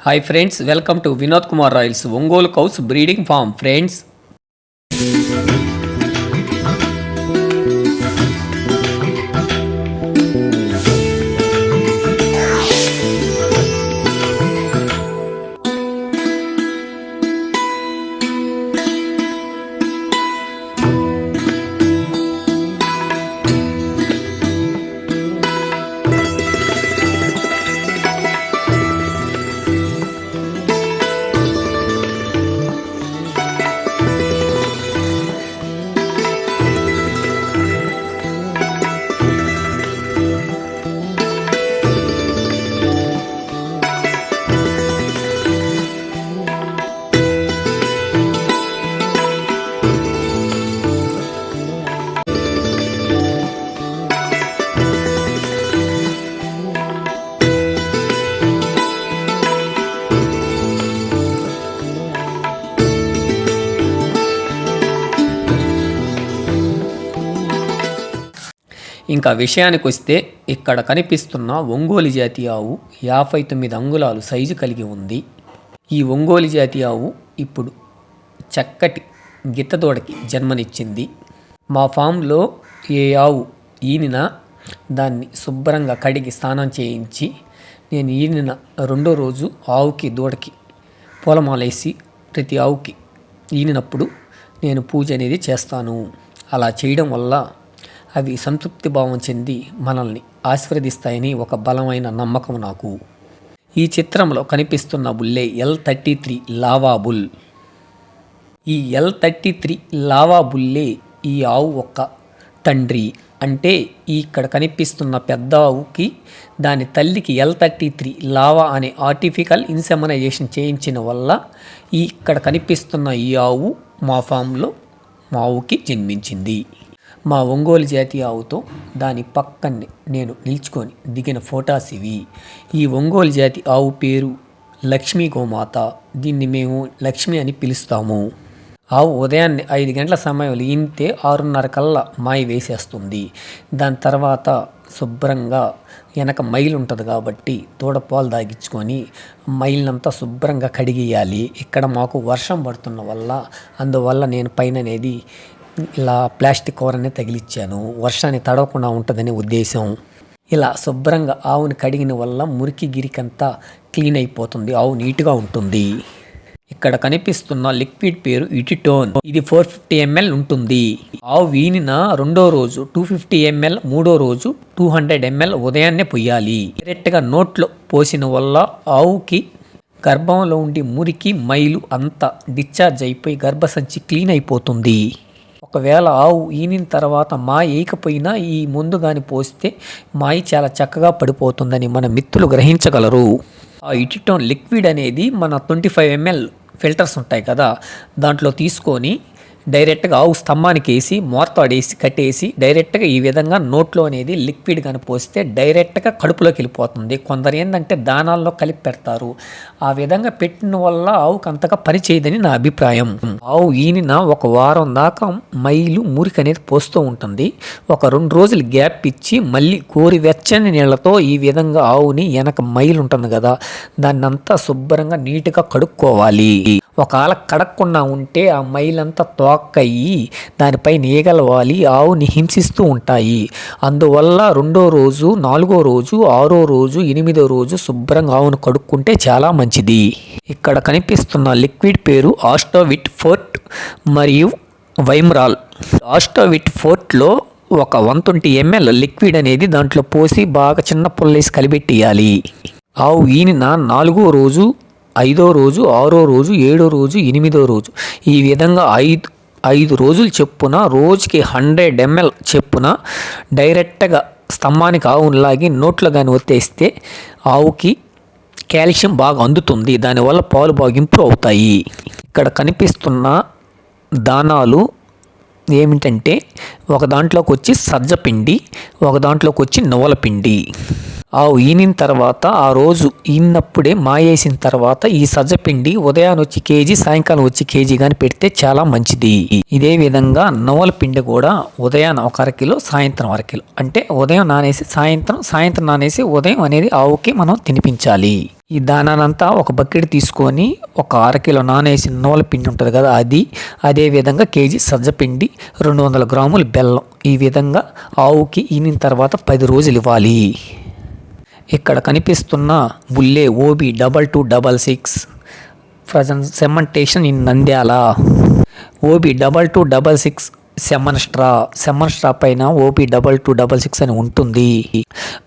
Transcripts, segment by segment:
Hi friends, welcome to Vinod Kumar Royals Ongolu Cows Breeding Farm. Friends, ఇంకా విషయానికి వస్తే ఇక్కడ కనిపిస్తున్న ఒంగోలు జాతి ఆవు 59 అంగుళాలు సైజు కలిగి ఉంది. ఈ ఒంగోలు జాతి ఆవు ఇప్పుడు చక్కటి గిత్తదూడకి జన్మనిచ్చింది. మా ఫామ్లో ఏ ఆవు ఈనినా దాన్ని శుభ్రంగా కడిగి స్నానం చేయించి నేను ఈనిన రెండో రోజు ఆవుకి దూడకి పూలమాలేసి ప్రతి ఆవుకి ఈనినప్పుడు నేను పూజ అనేది చేస్తాను. అలా చేయడం వల్ల అవి సంతృప్తి భావం చెంది మనల్ని ఆశీర్వదిస్తాయని ఒక బలమైన నమ్మకం నాకు. ఈ చిత్రంలో కనిపిస్తున్న బుల్లే L33 లావా బుల్. ఈ L33 లావా బుల్లే ఈ ఆవు ఒక్క తండ్రి. అంటే ఇక్కడ కనిపిస్తున్న పెద్ద ఆవుకి దాని తల్లికి L33 లావా అనే ఆర్టిఫిషియల్ ఇన్సెమినైజేషన్ చేయించిన వల్ల ఇక్కడ కనిపిస్తున్న ఈ ఆవు మా ఫామ్లో మా ఆవుకి జన్మించింది. మా ఒంగోలు జాతి ఆవుతో దాని పక్కనే నేను నిల్చుకొని దిగిన ఫోటోస్ ఇవి. ఈ ఒంగోలు జాతి ఆవు పేరు లక్ష్మీ గోమాత. దీన్ని మేము లక్ష్మి అని పిలుస్తాము. ఆవు ఉదయాన్నే 5 గంటల సమయంలో ఈనితే 6:30 కల్లా మాయ వేసేస్తుంది. దాని తర్వాత శుభ్రంగా వెనక మైలు ఉంటుంది కాబట్టి తోడపాలు దాగించుకొని మైల్నంతా శుభ్రంగా కడిగేయాలి. ఇక్కడ మాకు వర్షం పడుతున్న వల్ల అందువల్ల నేను పైన అనేది ఇలా ప్లాస్టిక్ కవర్ అనేది తగిలిచ్చాను. వర్షాన్ని తడవకుండా ఉంటుందనే ఉద్దేశం. ఇలా శుభ్రంగా ఆవుని కడిగిన వల్ల మురికి గిరికంతా క్లీన్ అయిపోతుంది. ఆవు నీట్గా ఉంటుంది. ఇక్కడ కనిపిస్తున్న లిక్విడ్ పేరు ఇటిటోన్. ఇది 450 ml ఉంటుంది. ఆవు వీనిన రెండో రోజు 250 ml, మూడో రోజు 200 ml ఉదయాన్నే పొయ్యాలి. డైరెక్ట్గా నోట్లో పోసిన వల్ల ఆవుకి గర్భంలో ఉండి మురికి మైలు అంతా డిశ్చార్జ్ అయిపోయి గర్భసంచి క్లీన్ అయిపోతుంది. ఒకవేళ ఆవు ఈనిన తర్వాత మాయ వేయకపోయినా ఈ ముందు కానీ పోస్తే మాయ చాలా చక్కగా పడిపోతుందని మన మిత్రులు గ్రహించగలరు. ఆ ఇటిటోన్ లిక్విడ్ అనేది మన 25 ml ఫిల్టర్స్ ఉంటాయి కదా, దాంట్లో తీసుకొని డైరెక్ట్గా ఆవు స్తంభానికి వేసి మోర్తాడేసి కట్టేసి డైరెక్ట్గా ఈ విధంగా నోట్లో అనేది లిక్విడ్ కానీ పోస్తే డైరెక్ట్గా కడుపులోకి వెళ్ళిపోతుంది. కొందరు ఏంటంటే దానాల్లో కలిపి పెడతారు. ఆ విధంగా పెట్టిన వల్ల ఆవుకు అంతగా పని చేయదని నా అభిప్రాయం. ఆవు ఈనిన ఒక వారం దాకా మైలు మురికి అనేది పోస్తూ ఉంటుంది. ఒక 2 రోజులు గ్యాప్ ఇచ్చి మళ్ళీ గోరువెచ్చని నీళ్ళతో ఈ విధంగా ఆవుని వెనక మైలు ఉంటుంది కదా దాన్ని అంతా శుభ్రంగా నీట్గా కడుక్కోవాలి. ఒకవేళ కడక్కుండా ఉంటే ఆ మైలంతా తోక్కయి దానిపై ఈగలు వాలి ఆవుని హింసిస్తూ ఉంటాయి. అందువల్ల రెండో రోజు, 4వ రోజు, 6వ రోజు, 8వ రోజు శుభ్రంగా ఆవును కడుక్కుంటే చాలా మంచిది. ఇక్కడ కనిపిస్తున్న లిక్విడ్ పేరు ఆస్టోవిట్ ఫోర్ట్ మరియు వైమ్రాల్. ఆస్టోవిట్ ఫోర్ట్లో ఒక 120 ml లిక్విడ్ అనేది దాంట్లో పోసి బాగా చిన్న పుల్లేసి కలిపెట్టేయాలి. ఆవు ఈనిన 4వ రోజు, 5వ రోజు, 6వ రోజు, 7వ రోజు, 8వ రోజు ఈ విధంగా 5 రోజులు చెప్పున రోజుకి 100 ml చెప్పున డైరెక్ట్గా స్తంభానికి ఆవును లాగి నోట్లో కానీ ఒత్తేస్తే ఆవుకి కాల్షియం బాగా అందుతుంది. దానివల్ల పాలు బాగా ఇంప్రూవ్ అవుతాయి. ఇక్కడ కనిపిస్తున్న దానాలు ఏమిటంటే ఒక దాంట్లోకి వచ్చి సజ్జపిండి, ఒక దాంట్లోకి వచ్చి నువ్వుల పిండి. ఆవు ఈనిన తర్వాత ఆ రోజు ఈనప్పుడే మాయేసిన తర్వాత ఈ సజ్జపిండి ఉదయాన్ని వచ్చి కేజీ, సాయంకాలం వచ్చి కేజీ కానీ పెడితే చాలా మంచిది. ఇదే విధంగా నువ్వుల పిండి కూడా ఉదయాన్ని 1 అరకిలో, సాయంత్రం 1 కిలో. అంటే ఉదయం నానేసి సాయంత్రం నానేసి ఉదయం అనేది ఆవుకి మనం తినిపించాలి. ఈ దానానంతా ఒక బకెట్ తీసుకొని ఒక అరకిలో నానేసిన నూల పిండి ఉంటుంది కదా అది, అదేవిధంగా కేజీ సజ్జపిండి, 200 గ్రాములు బెల్లం ఈ విధంగా ఆవుకి ఈనిన తర్వాత 10 రోజులు ఇవ్వాలి. ఇక్కడ కనిపిస్తున్న బుల్లే ఓబీ 2266 ప్రజెంట్ సెమంటేషన్ in Nandyal. OB 2266 semen straw పైన ఓబీ 2266 అని ఉంటుంది.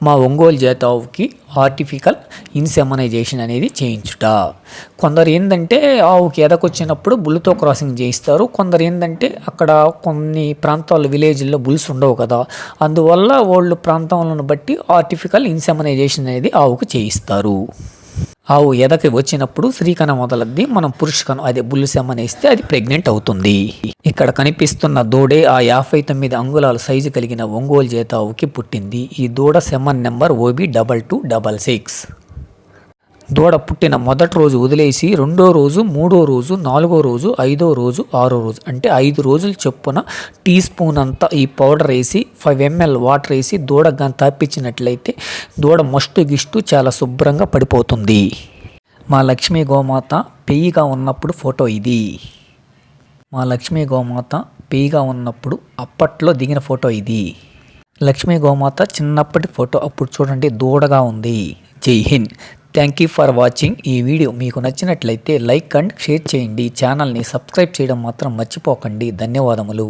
మా ఒంగోలు జాతి ఆవుకి ఆర్టిఫికల్ ఇన్సెమనైజేషన్ అనేది చేయించుట. కొందరు ఏంటంటే ఆవుకి ఎదకొచ్చినప్పుడు బుల్తో క్రాసింగ్ చేయిస్తారు. కొందరు ఏంటంటే అక్కడ కొన్ని ప్రాంతాల్లో విలేజ్ల్లో బుల్స్ ఉండవు కదా, అందువల్ల వాళ్ళు ప్రాంతాలను బట్టి ఆర్టిఫికల్ ఇన్సెమనైజేషన్ అనేది ఆవుకు చేయిస్తారు. ఆవు ఎదకి వచ్చినప్పుడు స్త్రీకణం మొదలద్ది, మనం పురుషకణం అదే బుల్లు సెమనేస్తే అది ప్రెగ్నెంట్ అవుతుంది. ఇక్కడ కనిపిస్తున్న దూడే ఆ 59 అంగుళాల సైజు కలిగిన ఒంగోలు జాతి ఆవుకి పుట్టింది. ఈ దూడ సెమన్ నెంబర్ ఓబీ 2266. దూడ పుట్టిన మొదటి రోజు వదిలేసి 2వ రోజు, 3వ రోజు, 4వ రోజు, 5వ రోజు, 6వ రోజు అంటే 5 రోజులు చొప్పున టీ స్పూన్ అంతా ఈ పౌడర్ వేసి 5 ml వాటర్ వేసి దూడ గాని తాపించినట్లయితే దూడ మస్టు గిష్టు చాలా శుభ్రంగా పడిపోతుంది. మా లక్ష్మీ గోమాత పెయ్యిగా ఉన్నప్పుడు ఫోటో ఇది. మా లక్ష్మీ గోమాత పెయ్యిగా ఉన్నప్పుడు అప్పట్లో దిగిన ఫోటో ఇది. లక్ష్మీ గోమాత చిన్నప్పటి ఫోటో అప్పుడు చూడండి, దూడగా ఉంది. జై Hind. Thank you for watching. ఈ వీడియో మీకు నచ్చినట్లయితే లైక్ అండ్ షేర్ చేయండి. ఛానల్ని సబ్స్క్రైబ్ చేయడం మాత్రం మర్చిపోకండి. ధన్యవాదములు.